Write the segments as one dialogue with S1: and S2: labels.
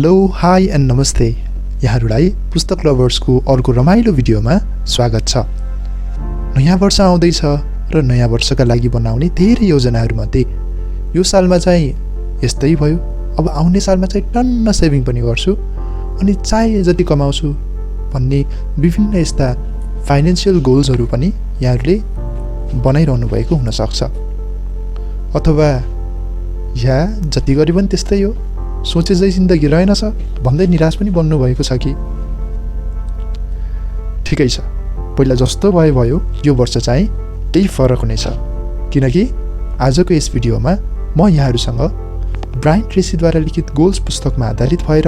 S1: Hello hi and नमस्ते यहाँहरूलाई पुस्तक लभर्सको अर्को रमाइलो भिडियोमा स्वागत छ। नयाँ वर्ष आउँदैछ र नयाँ वर्षका लागि बनाउने धेरै योजनाहरूमध्ये यो सालमा चाहिँ यस्तै भयो, अब आउने सालमा चाहिँ टन्न सेभिङ पनि गर्छु अनि चाहे जति कमाउँछु भन्ने विभिन्न यस्ता फाइनेन्शियल गोल्सहरू पनि यहाँहरूले बनाइरहनु भएको हुनसक्छ। अथवा या जति गरे पनि त्यस्तै हो, सोचे जै जिन्दगी रहेनछ भन्दै निराश पनि बन्नुभएको छ कि? ठिकै छ, पहिला जस्तो भयो यो वर्ष चाहिँ केही फरक हुनेछ, किनकि आजको यस भिडियोमा म यहाँहरूसँग ब्रायन ट्रेसीद्वारा लिखित गोल्स पुस्तकमा आधारित भएर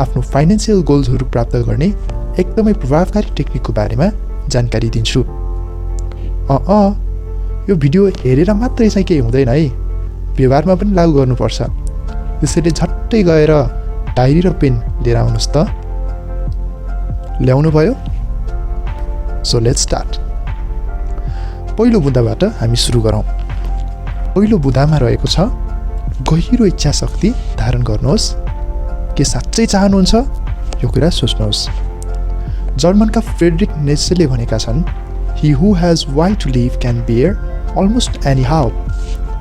S1: आफ्नो फाइनेन्शियल गोल्सहरू प्राप्त गर्ने एकदमै प्रभावकारी टेक्निकको बारेमा जानकारी दिन्छु। यो भिडियो हेरेर मात्रै चाहिँ केही हुँदैन है, व्यवहारमा पनि लागू गर्नुपर्छ। त्यसैले झट्टै गएर डायरी र पेन लिएर आउनुहोस् त। ल्याउनु भयो? So let's start. पहिलो बुँदाबाट हामी सुरु गरौँ। पहिलो बुँदामा रहेको छ, गहिरो इच्छा शक्ति धारण गर्नुहोस्। के साँच्चै चाहनुहुन्छ? यो कुरा सोच्नुहोस्। जर्मनका फ्रेडरिक नेत्सेले भनेका छन्, he who has why to live can bear almost any how.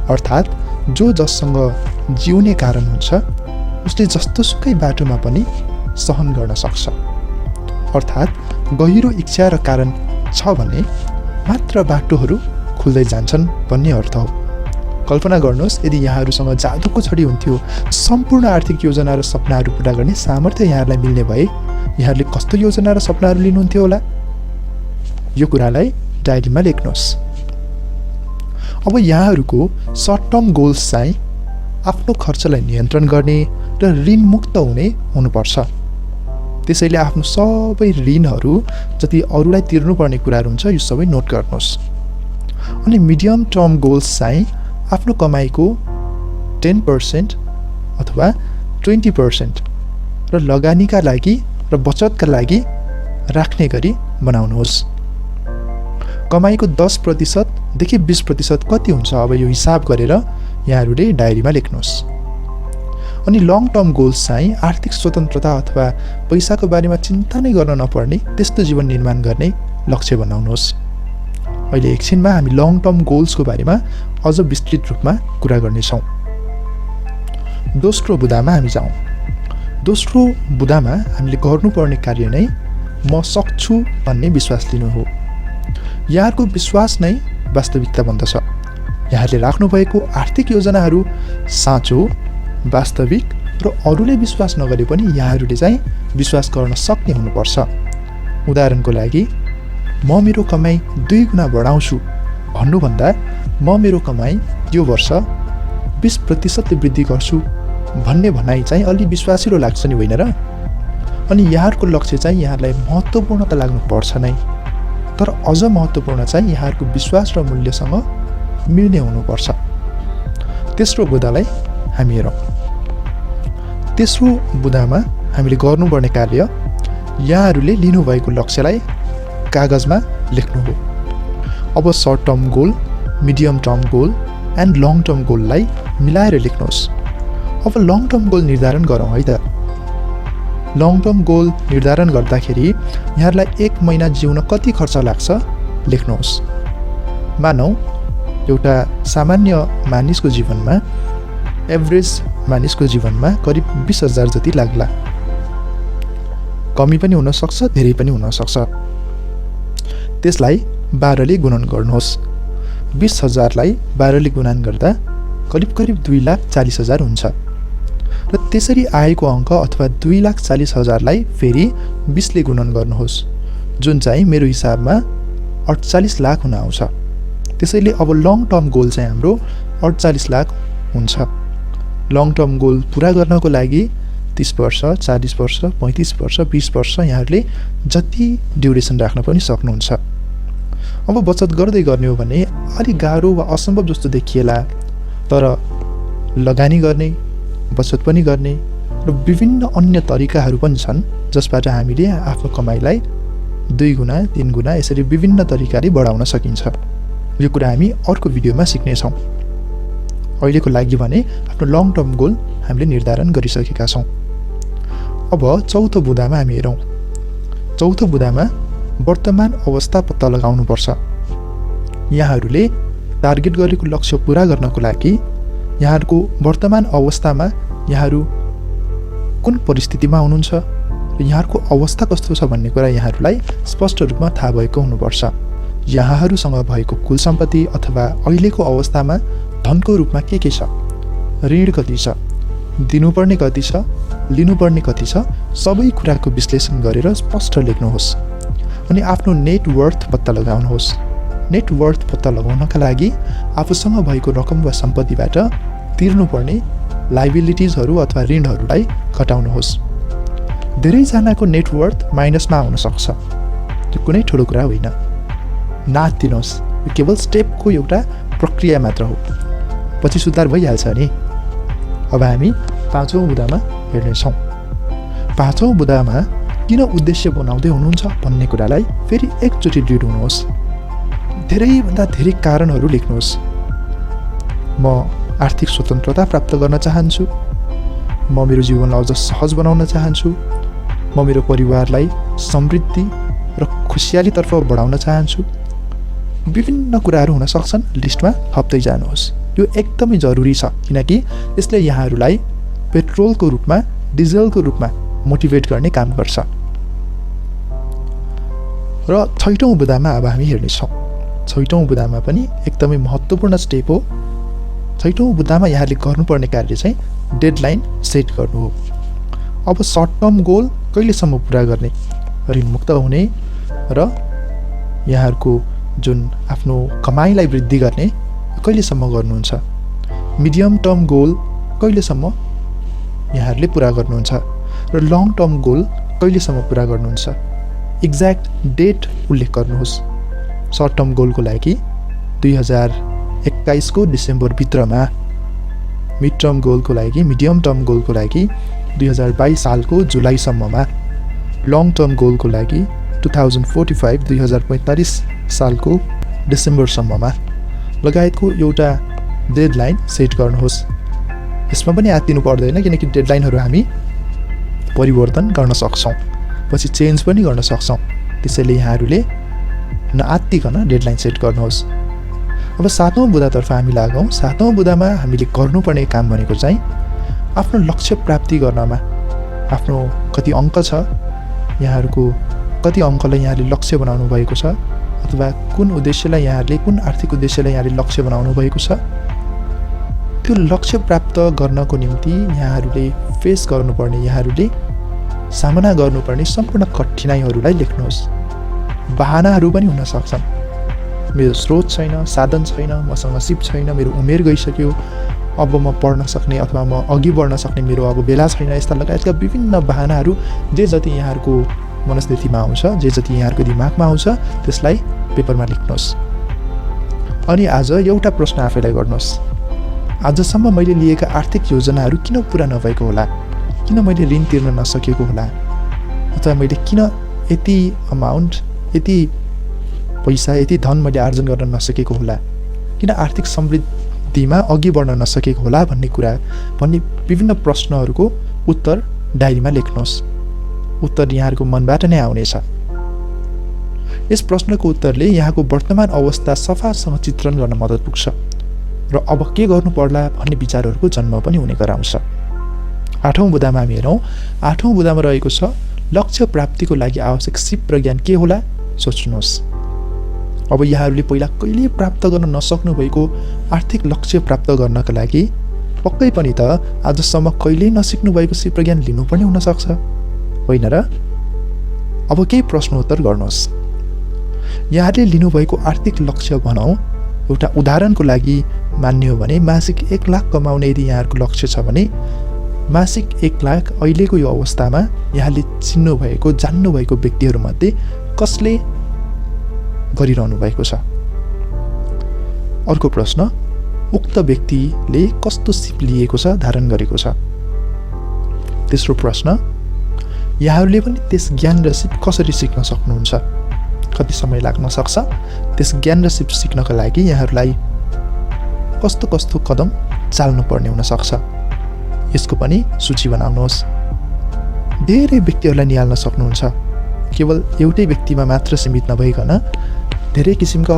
S1: अर्थात् जो जससँग जिउने कारण हुन्छ उसले जस्तोसुकै बाटोमा पनि सहन गर्न सक्छ। अर्थात् गहिरो इच्छा र कारण छ भने मात्र बाटोहरू खुल्दै जान्छन् भन्ने अर्थ हो। कल्पना गर्नुहोस्, यदि यहाँहरूसँग जादुको छडी हुन्थ्यो, सम्पूर्ण आर्थिक योजना र सपनाहरू पुरा गर्ने सामर्थ्य यहाँहरूलाई मिल्ने भए यहाँहरूले कस्तो योजना र सपनाहरू लिनुहुन्थ्यो होला? यो कुरालाई डायरीमा लेख्नुहोस्। अब यहाँहरूको सर्ट टर्म गोल्स चाहिँ आफ्नो खर्चलाई नियन्त्रण गर्ने र ऋण मुक्त हुनुपर्छ। त्यसैले आफ्नो सबै ऋणहरू जति अरूलाई तिर्नुपर्ने कुराहरू हुन्छ यो सबै नोट गर्नुहोस्। अनि मिडियम टर्म गोल्स चाहिँ आफ्नो कमाइको 10% अथवा 20% र लगानीका लागि र बचतका लागि राख्ने गरी बनाउनुहोस्। कमाइको 10% देखि 20% कति हुन्छ अब यो हिसाब गरेर यहाँहरूले डायरीमा लेख्नुहोस्। अनि लङ टर्म गोल्स चाहिँ आर्थिक स्वतन्त्रता अथवा पैसाको बारेमा चिन्ता नै गर्न नपर्ने त्यस्तो जीवन निर्माण गर्ने लक्ष्य बनाउनुहोस्। अहिले एकछिनमा हामी लङ टर्म गोल्सको बारेमा अझ विस्तृत रूपमा कुरा गर्नेछौँ। दोस्रो बुँदामा हामी जाउँ। दोस्रो बुँदामा हामीले गर्नुपर्ने कार्य नै म सक्छु भन्ने विश्वास लिनु हो। यहाँहरूको विश्वास नै वास्तविकता बन्दछ। यहाँहरूले राख्नुभएको आर्थिक योजनाहरू साँचो, वास्तविक र अरूले विश्वास नगरे पनि यहाँहरूले चाहिँ विश्वास गर्न सक्ने हुनुपर्छ। उदाहरणको लागि, म मेरो कमाइ 2 गुणा बढाउँछु भन्नुभन्दा म मेरो कमाइ यो वर्ष 20% वृद्धि गर्छु भन्ने भनाइ चाहिँ अलि विश्वासिलो लाग्छ नि, होइन र? अनि यहाँहरूको लक्ष्य चाहिँ यहाँलाई महत्त्वपूर्ण त लाग्नुपर्छ नै, तर अझ महत्त्वपूर्ण चाहिँ यहाँहरूको विश्वास र मूल्यसँग मिल्ने हुनुपर्छ। तेस्रो बुँदालाई हामी हेरौँ। तेस्रो बुँदामा हामीले गर्नुपर्ने कार्य यहाँहरूले लिनुभएको लक्ष्यलाई कागजमा लेख्नु हो। अब short term goal, medium term goal and long term गोललाई मिलाएर लेख्नुहोस्। अब लङ टर्म गोल निर्धारण गरौँ है त। लङ टर्म गोल निर्धारण गर्दाखेरि यहाँहरूलाई 1 महिना जिउन कति खर्च लाग्छ लेख्नुहोस्। मानौँ एउटा सामान्य मानिसको जीवनमा, एभरेज मानिसको जीवनमा करिब 20,000 जति लाग्ला। कमी पनि हुनसक्छ, धेरै पनि हुनसक्छ। त्यसलाई 12 ले गुणन गर्नुहोस्। 20,000लाई 12 ले गुणन गर्दा करिब 2,40,000 हुन्छ। र त्यसरी आएको अङ्क अथवा 2,40,000लाई फेरि 20 ले गुणन गर्नुहोस्, जुन चाहिँ मेरो हिसाबमा 48 लाख हुन आउँछ। त्यसैले अब लङ टर्म गोल चाहिँ हाम्रो 48 लाख हुन्छ। लङ टर्म गोल पुरा गर्नको लागि 30 वर्ष, 40 वर्ष, 35 वर्ष, 20 वर्ष यहाँहरूले जति ड्युरेसन राख्न पनि सक्नुहुन्छ। अब बचत गर्दै गर्ने हो भने अलिक गाह्रो वा असम्भव जस्तो देखिएला, तर लगानी गर्ने, बचत पनि गर्ने र विभिन्न अन्य तरिकाहरू पनि छन् जसबाट हामीले आफ्नो कमाइलाई 2 गुणा, 3 गुणा यसरी विभिन्न तरिकाले बढाउन सकिन्छ। यो कुरा हामी अर्को भिडियोमा सिक्नेछौँ। अहिलेको लागि भने आफ्नो लङ टर्म गोल हामीले निर्धारण गरिसकेका छौँ। अब चौथो बुँदामा हामी हेरौँ। चौथो बुँदामा वर्तमान अवस्था पत्ता लगाउनुपर्छ। यहाँहरूले टार्गेट गरेको लक्ष्य पुरा गर्नको लागि यहाँहरूको वर्तमान अवस्थामा यहाँहरू कुन परिस्थितिमा हुनुहुन्छ र यहाँहरूको अवस्था कस्तो छ भन्ने कुरा यहाँहरूलाई स्पष्ट रूपमा थाहा भएको हुनुपर्छ। यहाँहरूसँग भएको कुल सम्पत्ति अथवा अहिलेको अवस्थामा धनको रूपमा के छ, ऋण कति छ, दिनुपर्ने कति छ, लिनुपर्ने कति छ, सबै कुराको विश्लेषण गरेर स्पष्ट लेख्नुहोस्। अनि आफ्नो नेटवर्थ पत्ता लगाउनुहोस्। नेटवर्थ पत्ता लगाउनका लागि आफूसँग भएको रकम वा सम्पत्तिबाट तिर्नुपर्ने लाइबिलिटिजहरू अथवा ऋणहरूलाई घटाउनुहोस्। धेरैजनाको नेटवर्थ माइनसमा आउन सक्छ, त्यो कुनै ठुलो कुरा होइन। नातिनुहोस्, यो केवल स्टेपको एउटा प्रक्रिया मात्र हो, पछि सुधार भइहाल्छ नि। अब हामी पाँचौँ बुँदामा हेर्नेछौँ। पाँचौँ बुँदामा किन उद्देश्य बनाउँदै हुनुहुन्छ भन्ने कुरालाई फेरि एकचोटि रिड हुनुहोस्। धेरैभन्दा धेरै कारणहरू लेख्नुहोस्। म आर्थिक स्वतन्त्रता प्राप्त गर्न चाहन्छु, म मेरो जीवनलाई अझ सहज बनाउन चाहन्छु, म मेरो परिवारलाई समृद्धि र खुसियालीतर्फ बढाउन चाहन्छु। विभिन्न कुराहरू हुन सक्छन्, लिस्टमा थप्दै जानुहोस्। यो एकदमै जरुरी छ, किनकि यसले यहाँहरूलाई पेट्रोलको रूपमा, डिजलको रूपमा मोटिभेट गर्ने काम गर्छ। र छैटौँ बुँदामा अब हामी हेर्नेछौँ। छैटौँ बुँदामा पनि एकदमै महत्त्वपूर्ण स्टेप हो। छैटौँ बुँदामा यहाँले गर्नुपर्ने कार्य चाहिँ डेडलाइन सेट गर्नु हो। अब सर्ट टर्म गोल कहिलेसम्म पुरा गर्ने, ऋणमुक्त हुने र यहाँहरूको जुन आफ्नो कमाइलाई वृद्धि गर्ने कहिलेसम्म गर्नुहुन्छ, मिडियम टर्म गोल कहिलेसम्म यहाँहरूले पुरा गर्नुहुन्छ र लङ टर्म गोल कहिलेसम्म पुरा गर्नुहुन्छ, एक्ज्याक्ट डेट उल्लेख गर्नुहोस्। सर्ट टर्म गोलको लागि 2021 को डिसेम्बरभित्रमा, मिड टर्म गोलको लागि, मिडियम टर्म गोलको लागि 2022 सालको जुलाईसम्ममा, लङ टर्म गोलको लागि 2045 सालको डिसेम्बरसम्ममा लगायतको एउटा डेडलाइन सेट गर्नुहोस्। यसमा पनि आत्तिनु पर्दैन, किनकि डेडलाइनहरू हामी परिवर्तन गर्न सक्छौँ, पछि चेन्ज पनि गर्न सक्छौँ। त्यसैले यहाँहरूले नआत्तिकन डेडलाइन सेट गर्नुहोस्। अब सातौँ बुँदातर्फ हामी लागौँ। सातौँ बुँदामा हामीले गर्नुपर्ने काम भनेको चाहिँ आफ्नो लक्ष्य प्राप्ति गर्नमा आफ्नो कति अङ्क छ, यहाँहरूको कति अङ्कलाई यहाँले लक्ष्य बनाउनु भएको छ, अथवा कुन उद्देश्यलाई यहाँहरूले, कुन आर्थिक उद्देश्यलाई यहाँले लक्ष्य बनाउनु भएको छ। त्यो लक्ष्य प्राप्त गर्नको निम्ति यहाँहरूले फेस गर्नुपर्ने, यहाँहरूले सामना गर्नुपर्ने सम्पूर्ण कठिनाइहरूलाई लेख्नुहोस्। बहानाहरू पनि हुन सक्छन्, मेरो स्रोत छैन, साधन छैन, मसँग सिप छैन, मेरो उमेर गइसक्यो, अब म पढ्न सक्ने अथवा म अघि बढ्न सक्ने मेरो अब बेला छैन, यस्ता लगायतका विभिन्न बहानाहरू जे जति यहाँहरूको मनस्थितिमा आउँछ, जे जति यहाँहरूको दिमागमा आउँछ, त्यसलाई पेपरमा लेख्नुहोस्। अनि आज एउटा प्रश्न आफैलाई गर्नुहोस्, आजसम्म मैले लिएका आर्थिक योजनाहरू किन पुरा नभएको होला, किन मैले ऋण तिर्न नसकेको होला, अथवा मैले किन यति अमाउन्ट, यति पैसा, यति धन मैले आर्जन गर्न नसकेको होला, किन आर्थिक समृद्धिमा अघि बढ्न नसकेको होला भन्ने विभिन्न प्रश्नहरूको उत्तर डायरीमा लेख्नुहोस्। उत्तर यहाँहरूको मनबाट नै आउनेछ। यस प्रश्नको उत्तरले यहाँको वर्तमान अवस्था सफासँग चित्रण गर्न मद्दत पुग्छ र अब के गर्नु पर्ला भन्ने विचारहरूको जन्म पनि हुने गराउँछ। आठौँ बुँदामा हामी हेरौँ। आठौँ बुँदामा रहेको छ लक्ष्य प्राप्तिको लागि आवश्यक सिप र ज्ञान के होला सोच्नुहोस्। अब यहाँहरूले पहिला कहिले प्राप्त गर्न नसक्नु भएको आर्थिक लक्ष्य प्राप्त गर्नका लागि पक्कै पनि त आजसम्म कहिल्यै नसिक्नु भएको सिप र ज्ञान लिनुपर्ने हुनसक्छ, होइन र? अब केही प्रश्नोत्तर गर्नुहोस्। यहाँले लिनुभएको आर्थिक लक्ष्य भनौँ, एउटा उदाहरणको लागि मान्ने हो भने मासिक 1 लाख कमाउने यदि यहाँहरूको लक्ष्य छ भने मासिक 1 लाख अहिलेको यो अवस्थामा यहाँले चिन्नुभएको, जान्नुभएको व्यक्तिहरूमध्ये कसले गरिरहनु भएको छ? अर्को प्रश्न, उक्त व्यक्तिले कस्तो सिप लिएको छ, धारण गरेको छ? तेस्रो प्रश्न, यहाँहरूले पनि त्यस ज्ञान र सिप कसरी सिक्न सक्नुहुन्छ? कति समय लाग्न सक्छ? त्यस ज्ञान र सिप सिक्नका लागि यहाँहरूलाई कस्तो कस्तो कदम चाल्नुपर्ने हुनसक्छ? यसको पनि सूची बनाउनुहोस्। धेरै व्यक्तिहरूलाई निहाल्न सक्नुहुन्छ। केवल एउटै व्यक्तिमा मात्र सीमित नभइकन धेरै किसिमका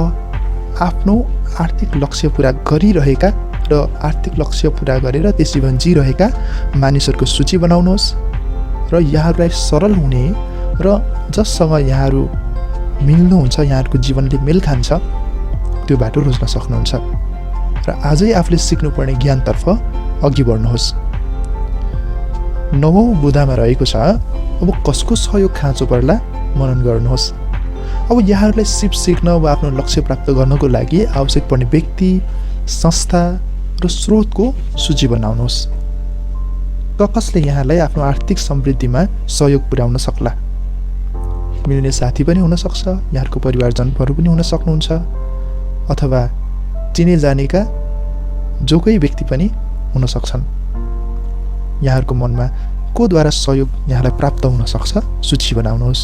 S1: आफ्नो आर्थिक लक्ष्य पुरा गरिरहेका र आर्थिक लक्ष्य पुरा गरेर त्यस जीवन जिरहेका मानिसहरूको सूची बनाउनुहोस् र यहाँहरूलाई सरल हुने र जससँग यहाँहरू मिल्नुहुन्छ, यहाँहरूको जीवनले मेल खान्छ त्यो बाटो रोज्न सक्नुहुन्छ र आजै आफूले सिक्नुपर्ने ज्ञानतर्फ अघि बढ्नुहोस्। 9औं बुँदामा रहेको छ, अब कसको सहयोग खाँचो पर्ला मनन गर्नुहोस्। अब यहाँहरूलाई सिप सिक्न वा आफ्नो लक्ष्य प्राप्त गर्नको लागि आवश्यक पर्ने व्यक्ति, संस्था र स्रोतको सूची बनाउनुहोस्। कसले यहाँलाई आफ्नो आर्थिक समृद्धिमा सहयोग पुर्याउन सक्ला। मिल्ने साथी पनि हुन सक्छ, यहाँको परिवारजनहरू पनि हुन सक्नुहुन्छ, अथवा चिने जानेका जो कोही व्यक्ति पनि हुन सक्छन्। यहाँहरूको मनमा कोद्वारा सहयोग यहाँलाई प्राप्त हुन सक्छ सूची बनाउनुहोस्।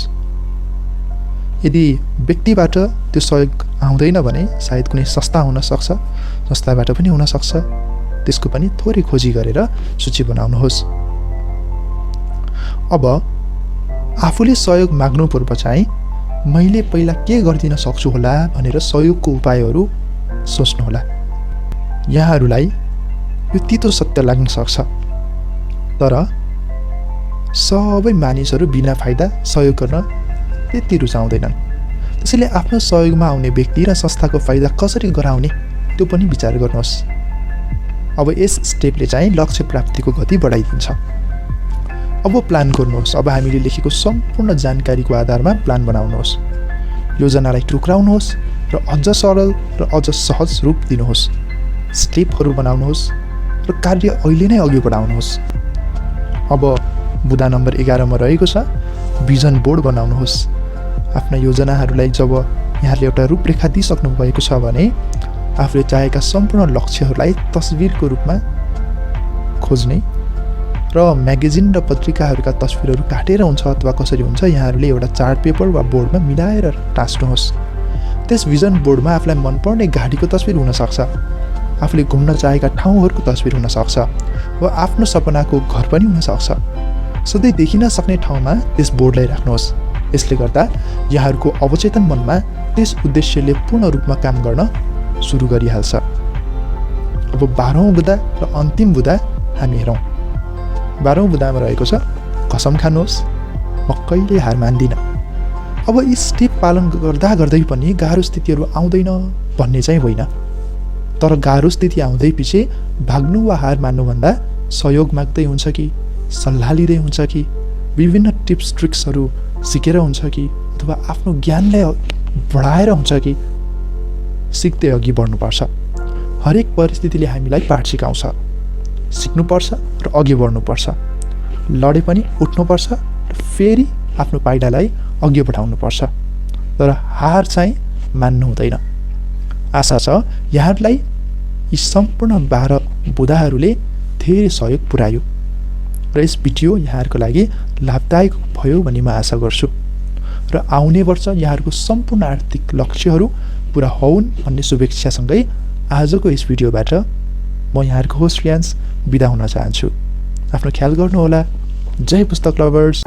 S1: यदि व्यक्तिबाट त्यो सहयोग आउँदैन भने सायद कुनै संस्था हुन सक्छ, संस्थाबाट पनि हुन सक्छ, त्यसको पनि थोरै खोजी गरेर सूची बनाउनुहोस्। अब आफूले सहयोग माग्नु पूर्व चाहिँ मैले पहिला के गरिदिन सक्छु होला भनेर सहयोगको उपायहरू सोच्नुहोला। यहाँहरूलाई यो तितो सत्य लाग्न सक्छ, तर सबै मानिसहरू बिना फाइदा सहयोग गर्न त्यति रुचाउँदैनन्। त्यसैले आफ्नो सहयोगमा आउने व्यक्ति र संस्थाको फाइदा कसरी गराउने त्यो पनि विचार गर्नुहोस्। अब यस स्टेपले चाहिँ लक्ष्य प्राप्तिको गति बढाइदिन्छ। अब प्लान गर्नुहोस्। अब हामीले लेखेको सम्पूर्ण जानकारीको आधारमा प्लान बनाउनुहोस्। योजनालाई टुक्राउनुहोस् र अझ सरल र अझ सहज रूप दिनुहोस्। स्टेपहरू बनाउनुहोस् र कार्य अहिले नै अघि बढाउनुहोस्। अब बुँदा नम्बर 11 मा रहेको छ, भिजन बोर्ड बनाउनुहोस्। आफ्ना योजनाहरूलाई जब यहाँले एउटा रूपरेखा दिइसक्नु भएको छ भने आफूले चाहेका सम्पूर्ण लक्ष्यहरूलाई तस्बिरको रूपमा खोज्ने र म्यागजिन र पत्रिकाहरूका तस्बिरहरू काटेर हुन्छ अथवा कसरी हुन्छ यहाँहरूले एउटा चार्ट पेपर वा बोर्डमा मिलाएर टाँस्नुहोस्। त्यस भिजन बोर्डमा आफूलाई मनपर्ने गाडीको तस्बिर हुनसक्छ, आफूले घुम्न चाहेका ठाउँहरूको तस्बिर हुनसक्छ वा आफ्नो सपनाको घर पनि हुनसक्छ। सधैँ देखिन सक्ने ठाउँमा त्यस बोर्डलाई राख्नुहोस्। यसले गर्दा यहाँहरूको अवचेतन मनमा त्यस उद्देश्यले पूर्ण रूपमा काम गर्न सुरु गरिहाल्छ। अब 12औं बुँदा र अन्तिम बुँदा हामी हेरौँ। 12औं बुँदामा रहेको छ, कसम खानुहोस् म कहिले हार मान्दिनँ। अब यी स्टेप पालन गर्दा गर्दै पनि गाह्रो स्थितिहरू आउँदैन भन्ने चाहिँ होइन, तर गाह्रो स्थिति आउँदै पछि भाग्नु वा हार मान्नुभन्दा सहयोग माग्दै हुन्छ कि, सल्लाह लिँदै हुन्छ कि, विभिन्न टिप्स ट्रिक्सहरू सिकेर हुन्छ कि, अथवा आफ्नो ज्ञानलाई बढाएर हुन्छ कि, सिक्दै अघि बढ्नुपर्छ। हरेक परिस्थितिले हामीलाई पाठ सिकाउँछ। सिक्नुपर्छ र अघि बढ्नुपर्छ। लडे पनि उठ्नुपर्छ र फेरि आफ्नो पाइलालाई अघि बढाउनुपर्छ। तर हार चाहिँ मान्नु हुँदैन। आशा छ यहाँहरूलाई यी सम्पूर्ण 12 बुँदाहरूले धेरै सहयोग पुर्यायो र यस भिडियो यहाँहरूको लागि लाभदायक भयो भन्ने म आशा गर्छु र आउने वर्ष यहाँहरूको सम्पूर्ण आर्थिक लक्ष्यहरू पुरा होउन् भन्ने शुभेच्छासँगै आजको यस भिडियोबाट म यहाँहरूको होस्ट रियान्स बिदा हुन चाहन्छु। आफ्नो ख्याल गर्नुहोला। जय पुस्तक लभर्स।